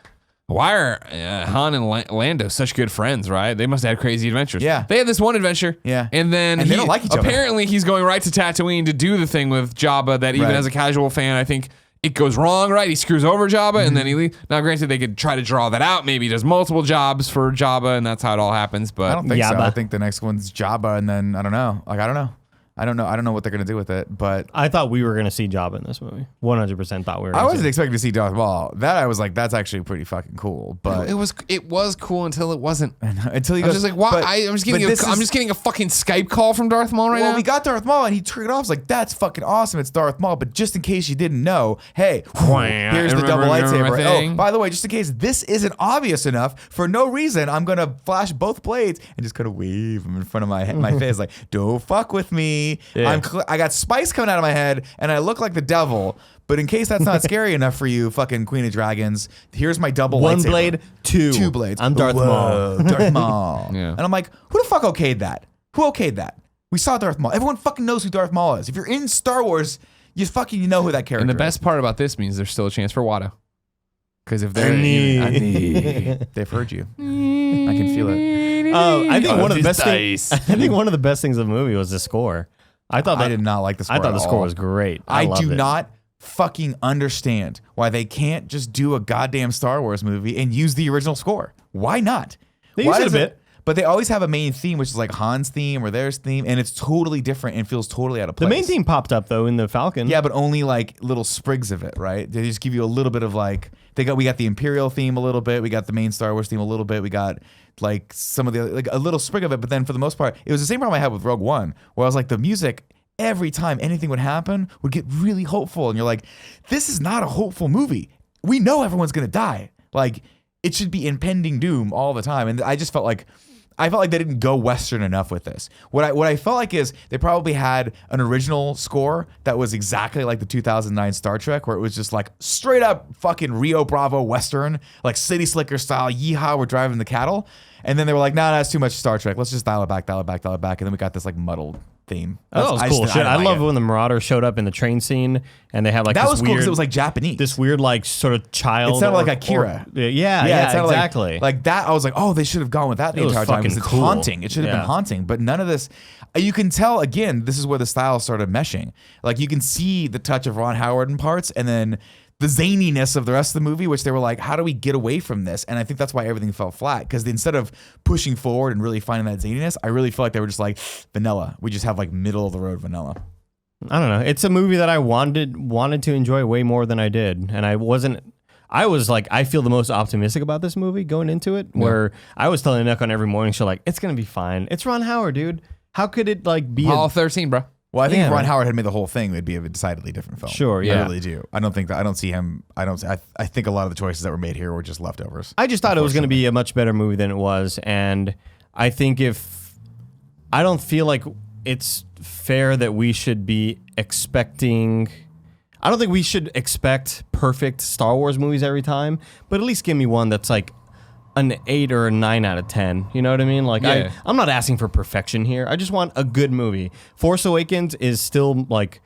Why are Han and Lando such good friends, right? They must have had crazy adventures. Yeah. They had this one adventure. Yeah. And then they don't like each other. Apparently, he's going right to Tatooine to do the thing with Jabba that even as a casual fan, I think it goes wrong, right? He screws over Jabba and then he leaves. Now, granted, they could try to draw that out. Maybe he does multiple jobs for Jabba and that's how it all happens. But I don't think so. I think the next one's Jabba and then I don't know. Like, I don't know. I don't know what they're going to do with it, but I thought we were going to see Jabba in this movie. 100% thought we were. I wasn't expecting to see Darth Maul. That I was like, that's actually pretty fucking cool. But it was cool until it wasn't. Until he I was goes, just like, why? I'm just getting a fucking Skype call from Darth Maul right now. Well, we got Darth Maul and he turned it off. I was like, that's fucking awesome. It's Darth Maul. But just in case you didn't know, hey, here's the double lightsaber. Oh, by the way, just in case this isn't obvious enough, for no reason, I'm gonna flash both blades and just kind of wave them in front of my face, like, don't fuck with me. Yeah. I got spice coming out of my head and I look like the devil. But in case that's not scary enough for you, fucking Queen of Dragons, here's my double One lightsaber. blade, two blades. I'm Darth Maul. Darth Maul. Yeah. And I'm like, who the fuck okayed that? Who okayed that? We saw Darth Maul. Everyone fucking knows who Darth Maul is. If you're in Star Wars, you know who that character is. And the best part about this means there's still a chance for Watto. Because if they're they've heard you. I can feel it. I think one of the best things. I think one of the best things of the movie was the score. I did not like the score. I thought the score was great. I do not fucking understand why they can't just do a goddamn Star Wars movie and use the original score. Why not? They use it a bit. But they always have a main theme, which is like Han's theme or theirs theme, and it's totally different and feels totally out of place. The main theme popped up though in the Falcon. Yeah, but only like little sprigs of it, right? They just give you a little bit of like we got the Imperial theme a little bit, we got the main Star Wars theme a little bit, we got like some of the like a little sprig of it, but then for the most part, it was the same problem I had with Rogue One, where I was like the music. Every time anything would happen, would get really hopeful, and you're like, "This is not a hopeful movie. We know everyone's gonna die. Like, it should be impending doom all the time." And I just felt like I felt like they didn't go Western enough with this. What I felt like is they probably had an original score that was exactly like the 2009 Star Trek, where it was just like straight up fucking Rio Bravo Western, like City Slicker style, yeehaw, we're driving the cattle. And then they were like, nah, that's too much Star Trek. Let's just dial it back. And then we got this like muddled theme. That was cool shit. I love when the Marauders showed up in the train scene and they had like that this was cool weird, because it was like Japanese. This weird like sort of child. It sounded like Akira. Yeah, exactly. Like that. I was like, oh, they should have gone with that the entire time. It's cool. haunting. It should have been haunting. But none of this. You can tell again. This is where the styles started meshing. Like you can see the touch of Ron Howard in parts, and then the zaniness of the rest of the movie, which they were like, how do we get away from this? And I think that's why everything fell flat, because instead of pushing forward and really finding that zaniness, I really feel like they were just like vanilla. We just have like middle of the road vanilla. I don't know. It's a movie that I wanted to enjoy way more than I did, and I was like, I feel the most optimistic about this movie going into it, where I was telling Nick on every morning show, like, it's gonna be fine. It's Ron Howard, dude. How could it like be Apollo 13, bro? Well, I think if Ron Howard had made the whole thing, it'd be a decidedly different film. Sure, yeah. I really do. I don't see him. I think a lot of the choices that were made here were just leftovers. I just thought it was going to be a much better movie than it was. And I think I don't feel like it's fair that we should be expecting. I don't think we should expect perfect Star Wars movies every time, but at least give me one that's like an 8 or a 9 out of 10. You know what I mean? Like I'm not asking for perfection here. I just want a good movie. Force Awakens is still like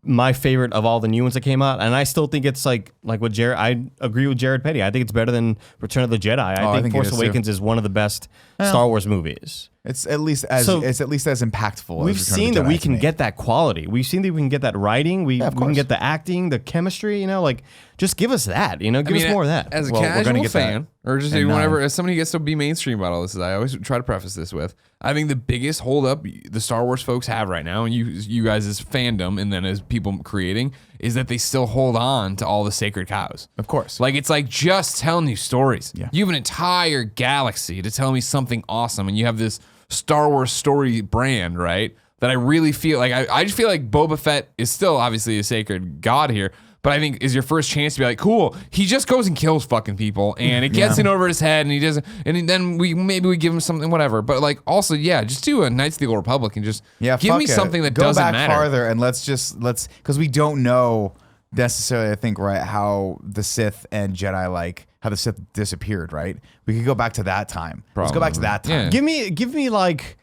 my favorite of all the new ones that came out, and I still think it's like what Jared. I agree with Jared Petty. I think it's better than Return of the Jedi. I think Force Awakens is one of the best Star Wars movies. It's at least as impactful. We've seen that we can get that quality. We've seen that we can get that writing. We can get the acting, the chemistry. You know, like just give us that. You know, give us more of that. As a casual fan, or just whenever as somebody gets to be mainstream about all this, as I always try to preface this with, I think the biggest holdup the Star Wars folks have right now, and you guys as fandom, and then as people creating, is that they still hold on to all the sacred cows. Of course. Like, it's like just telling you stories. Yeah. You have an entire galaxy to tell me something awesome, and you have this Star Wars story brand, right? That I really feel like, I just feel like Boba Fett is still obviously a sacred god here, but I think is your first chance to be like, cool, he just goes and kills fucking people, and it gets in over his head, and he doesn't, and then we give him something, whatever. But like, also, just do a Knights of the Old Republic and just give me something that doesn't matter. Go back farther and let's because we don't know necessarily, I think, right, how the Sith and Jedi, how the Sith disappeared, right? We could go back to that time. Let's go back to that time. Yeah. Give me like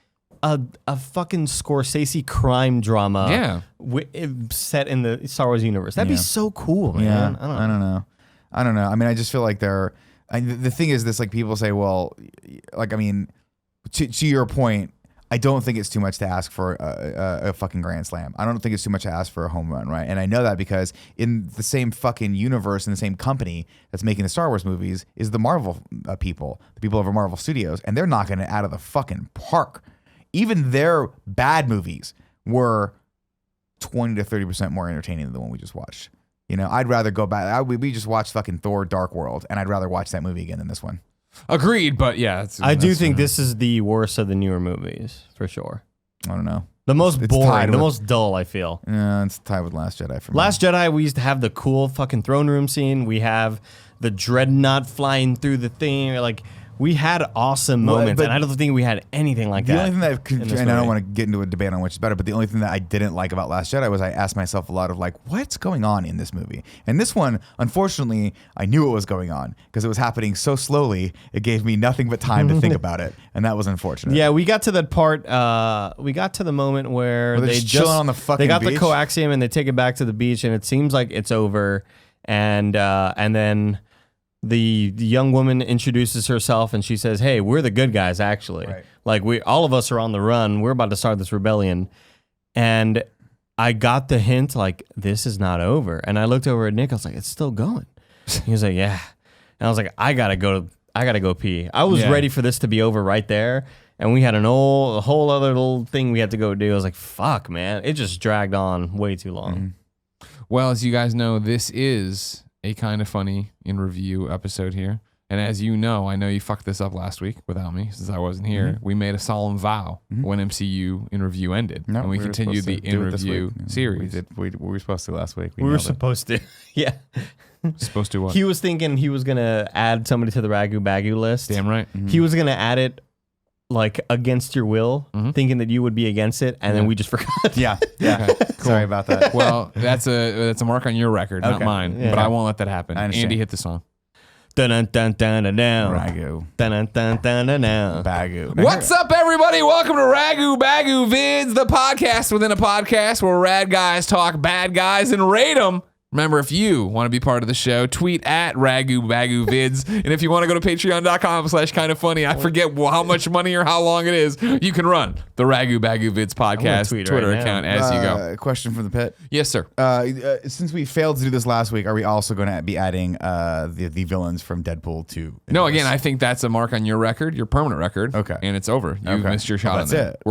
a fucking Scorsese crime drama set in the Star Wars universe. That'd be so cool, man. Yeah. I don't know. I mean, I just feel like the thing is this, like, people say, well, like, I mean, to your point, I don't think it's too much to ask for a fucking grand slam. I don't think it's too much to ask for a home run, right? And I know that because in the same fucking universe, in the same company that's making the Star Wars movies, is the Marvel people, the people over Marvel Studios, and they're knocking it out of the fucking park. Even their bad movies were 20 to 30% more entertaining than the one we just watched. You know, I'd rather go back. We just watched fucking Thor: Dark World, and I'd rather watch that movie again than this one. Agreed, but yeah. I do think this is the worst of the newer movies, for sure. I don't know. The most boring, the most dull, I feel. Yeah, it's tied with Last Jedi for me. Last Jedi, we used to have the cool fucking throne room scene. We have the dreadnought flying through the thing. Like, we had awesome moments, and I don't think we had anything like that. The only thing that and I don't want to get into a debate on which is better, but the only thing that I didn't like about Last Jedi was I asked myself a lot of, like, what's going on in this movie? And this one, unfortunately, I knew what was going on because it was happening so slowly, it gave me nothing but time to think about it, and that was unfortunate. Yeah, we got to that part, we got to the moment where they just chilling on the fucking they got beach? the coaxium and they take it back to the beach, and it seems like it's over, and then the young woman introduces herself and she says, "Hey, we're the good guys, actually. Right. Like, all of us are on the run. We're about to start this rebellion." And I got the hint, like, this is not over. And I looked over at Nick. I was like, "It's still going." He was like, "Yeah." And I was like, I gotta go pee. I was ready for this to be over right there. And we had a whole other little thing we had to go do. I was like, fuck, man. It just dragged on way too long. Mm-hmm. Well, as you guys know, this is a kind of funny in review episode here. And as you know, I know you fucked this up last week without me since I wasn't here. Mm-hmm. We made a solemn vow when MCU in review ended. No, and we continued the in review series. We were supposed to last week. We were supposed to. Yeah. Supposed to what? He was thinking he was going to add somebody to the Ragu Bagu list. Damn right. He was going to add it like against your will, thinking that you would be against it, and then we just forgot. Yeah. Sorry about that. Well, that's a mark on your record, not mine. Yeah. But I won't let that happen. I understand. Andy, hit the song. Dun dun dun dun dun dun. Ragu. Dun dun dun dun dun dun. Bagu. What's up, everybody? Welcome to Ragu Bagu Vids, the podcast within a podcast where rad guys talk bad guys and rate them. Remember, if you want to be part of the show, tweet at Ragu Bagu Vids. And if you want to go to patreon.com/kindoffunny, I forget how much money or how long it is, you can run the Ragu Bagu Vids podcast Twitter account as you go. Question from the pit. Yes, sir. Since we failed to do this last week, are we also going to be adding the villains from Deadpool 2? No, again, I think that's a mark on your record, your permanent record. Okay. And it's over. You've missed your shot Well, on that's that. it.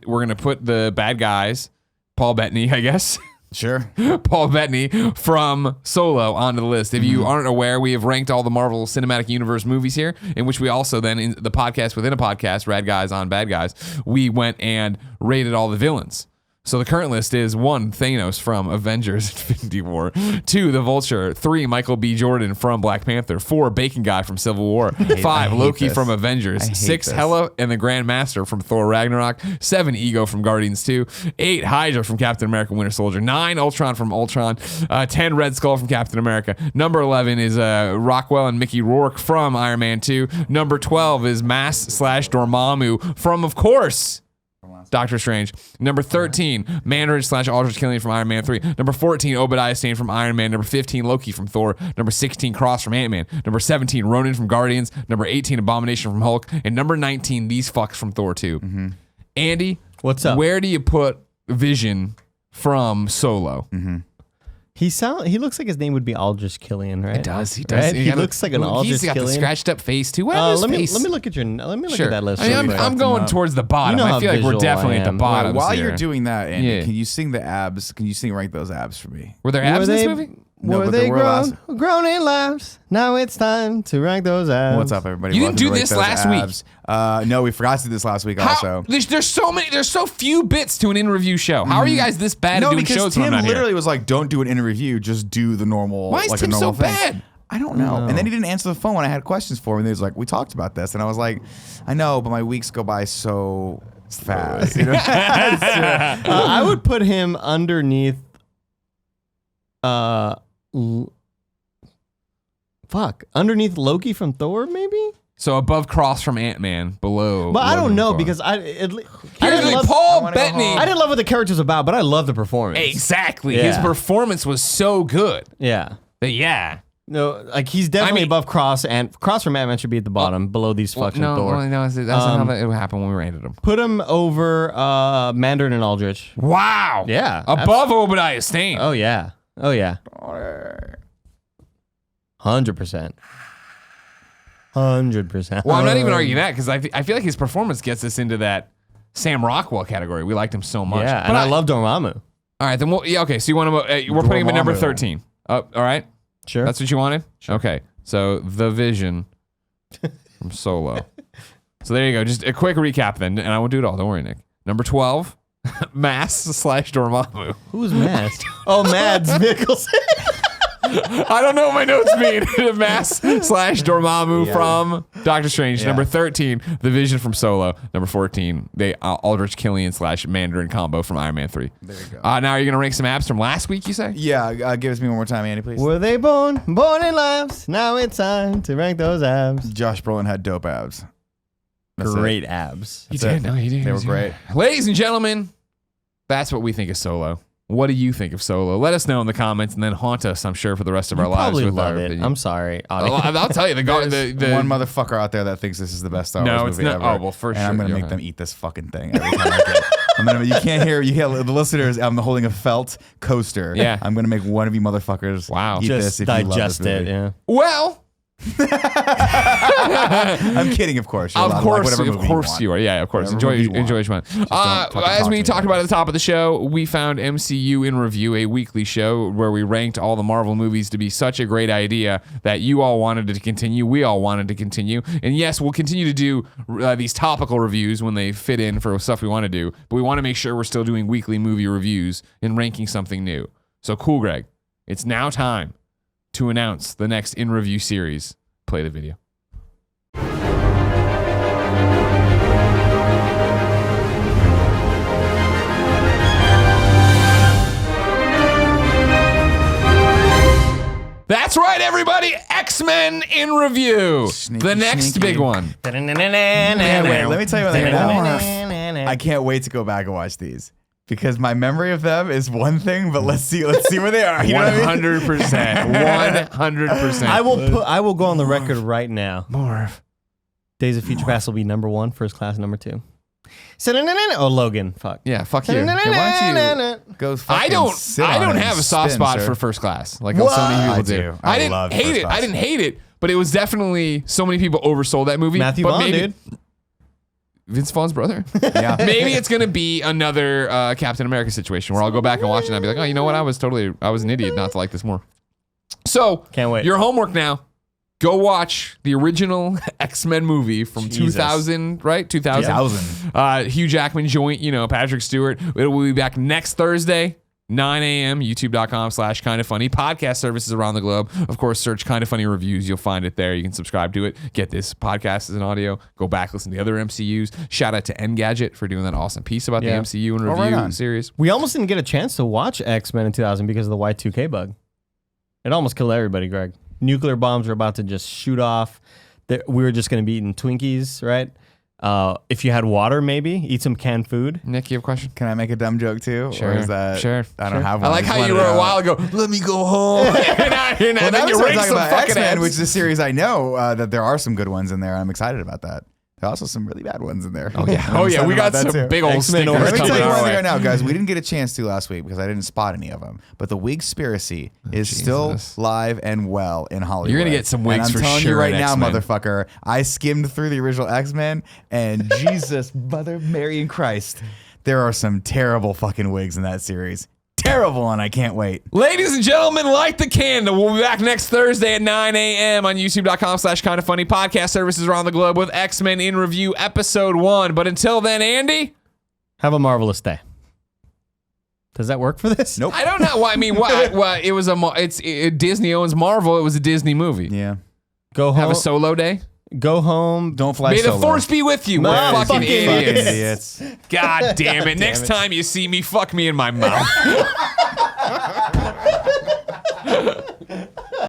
We're going to put the bad guys, Paul Bettany, I guess. Sure. Paul Bettany from Solo onto the list. If you aren't aware, we have ranked all the Marvel Cinematic Universe movies here, in which we also then, in the podcast within a podcast, Rad Guys on Bad Guys, we went and rated all the villains. So the current list is 1, Thanos from Avengers Infinity War, 2, the Vulture, 3, Michael B. Jordan from Black Panther, 4, Bacon Guy from Civil War, 5, Loki this. from Avengers, 6, Hela and the Grand Master from Thor Ragnarok, 7, Ego from Guardians 2, 8, Hydra from Captain America Winter Soldier, 9, Ultron from Ultron, 10, Red Skull from Captain America. Number 11 is Rockwell and Mickey Rourke from Iron Man 2. Number 12 is Mass/Dormammu from, of course, Doctor Strange. Number 13, Mandarin/Aldrich Killian from Iron Man 3. Number 14, Obadiah Stane from Iron Man. Number 15, Loki from Thor. Number 16, Cross from Ant-Man. Number 17, Ronan from Guardians. Number 18, Abomination from Hulk. And number 19, these fucks from Thor 2. Andy, What's up? where do you put Vision from Solo? He looks like his name would be Aldrich Killian, right? He does. Right? He looks like an Aldrich He's got the Killian. scratched up face too. What his Let me face? look at Sure. that list. I mean, really quick. I'm going towards the bottom. You know I how feel like we're visual definitely I at the am. bottom. While you're doing that, Andy, Yeah. can you sing the abs? Can you rank those abs for me? Were there abs in this movie? No, Were but they there were grown in lives? Now it's time to rank those abs. What's up, everybody? You didn't Welcome do to Rate this Those last week. Abs. No, we forgot to do this last week also. There's so few bits to an in-review show. How are you guys this bad at doing because shows when I'm Tim not literally here? was like, don't do an in-review, just do the normal. Why is like Tim a normal so thing. bad? I don't know. And then he didn't answer the phone when I had questions for him. And he was like, we talked about this. And I was like, I know, but my weeks go by so fast. You know? I would put him underneath. Underneath Loki from Thor, maybe. So above Cross from Ant-Man, below. But I Logan don't know Thor. because I Here's didn't love, Paul wanna go Bettany. home. I didn't love what the character's about, but I love the performance. Exactly. Yeah. His performance was so good. Yeah. But yeah. No, like he's definitely above Cross, and Cross from Ant-Man should be at the bottom, below these fucking Thor. That's not how that happened when we rated him. Put him over Mandarin and Aldrich. Wow. Yeah. Above Obadiah Stane. Oh yeah. 100%. 100%. Well, I'm not even arguing that because I feel like his performance gets us into that Sam Rockwell category. We liked him so much. Yeah, But and I love Dormammu. All right, then okay. So you want to? We're putting him at number Dormammu. 13. All right. Sure. That's what you wanted? Sure. Okay. So the Vision from Solo. So there you go. Just a quick recap then, and I won't do it all. Don't worry, Nick. Number 12, Mass/Dormammu. Who's Mads? Mads Mikkelsen. I don't know what my notes mean. Mass/Dormammu from Doctor Strange. Yeah. Number 13, the Vision from Solo. Number 14, the Aldrich Killian/Mandarin combo from Iron Man 3. There you go. Now you're going to rank some abs from last week, you say? Yeah, give it to me one more time, Andy, please. Were they born in labs? Now it's time to rank those abs. Josh Brolin had dope abs. That's Great abs. He That's did. it. No, he did. They were great. Ladies and gentlemen, that's what we think of Solo. What do you think of Solo? Let us know in the comments and then haunt us, I'm sure, for the rest of our You lives. probably with love our it. opinion. I'm sorry. I'll tell you, the One motherfucker out there that thinks this is the best Star No, Wars it's movie not. ever. Oh, well, for and sure, I'm gonna you'll make have- them eat this fucking thing every time I get it. You can't hear the listeners. I'm holding a felt coaster. Yeah. I'm gonna make one of you motherfuckers Wow. eat Just this if you love digest this it. movie. Yeah. Well, I'm kidding, of course. You're allowed to like whatever movie you are. Yeah, of course. Whatever movie you Enjoy want. each one. don't fucking As talk we to me talked about about at the top of the show, we found MCU in Review, a weekly show where we ranked all the Marvel movies to be such a great idea that you all wanted to continue. We all wanted to continue. And yes, we'll continue to do these topical reviews when they fit in for stuff we want to do. But we want to make sure we're still doing weekly movie reviews and ranking something new. So cool, Greg. It's now time to announce the next In Review series. Play the video. That's right, everybody. X-Men in review. Sneaky, the next sneaky. big one. Wait, let me tell you what I can't wait to go back and watch these. Because my memory of them is one thing, but let's see where they are. You know what I mean? 100%. 100%. I will go on the record right now. Marv. Days of Future Past will be number 1, First Class number 2. Oh, Logan. Fuck. Yeah, fuck you. Okay, why don't you go I don't have a soft spot for First Class like so many people do. I didn't love hate First it. Class. I didn't hate it, but it was definitely so many people oversold that movie. Matthew but Vaughn, maybe, dude. Vince Vaughn's brother. Yeah. Maybe it's gonna be another Captain America situation where I'll go back and watch it and I'll be like, oh, you know what? I was an idiot not to like this more. So Can't wait. Your homework now. Go watch the original X-Men movie from 2000, right? 2000. Hugh Jackman joint, Patrick Stewart. It will be back next Thursday, 9 a.m., youtube.com/kindafunny. Podcast services around the globe. Of course, search Kinda Funny Reviews. You'll find it there. You can subscribe to it. Get this podcast as an audio. Go back, listen to the other MCUs. Shout out to Engadget for doing that awesome piece about the MCU and review series. We almost didn't get a chance to watch X-Men in 2000 because of the Y2K bug. It almost killed everybody, Greg. Nuclear bombs were about to just shoot off. We were just going to be eating Twinkies, right? If you had water, maybe eat some canned food. Nick, you have a question? Can I make a dumb joke too? Sure. Or is that I don't have one. I like how you were a while ago. Let me go home. and then you ring some fucking X-Men, heads. which is a series I know that there are some good ones in there. I'm excited about that. There are also some really bad ones in there. Oh yeah, we got some big old X-Men stinkers Let me coming tell you our one thing way. right now, guys. We didn't get a chance to last week because I didn't spot any of them. But the Wigspiracy is still Jesus. live and well in Hollywood. You're gonna get some wigs and for I'm telling sure you right in now, X-Men. motherfucker. I skimmed through the original X-Men, and Jesus, Mother Mary and Christ, there are some terrible fucking wigs in that series. Terrible, and I can't wait. Ladies and gentlemen, light the candle. We'll be back next Thursday at 9 a.m. on youtube.com/kindafunny. Podcast services around the globe with X-Men in Review Episode 1. But until then, Andy, Have a marvelous day. Does that work for this? Nope. I don't know. Well, I mean, it was Disney owns Marvel. It was a Disney movie. Yeah. Go home. Have a solo day. Go home. Don't fly May the solo. force be with you. We're fucking fucking idiots. Idiots. God damn it. Next time you see me, fuck me in my mouth.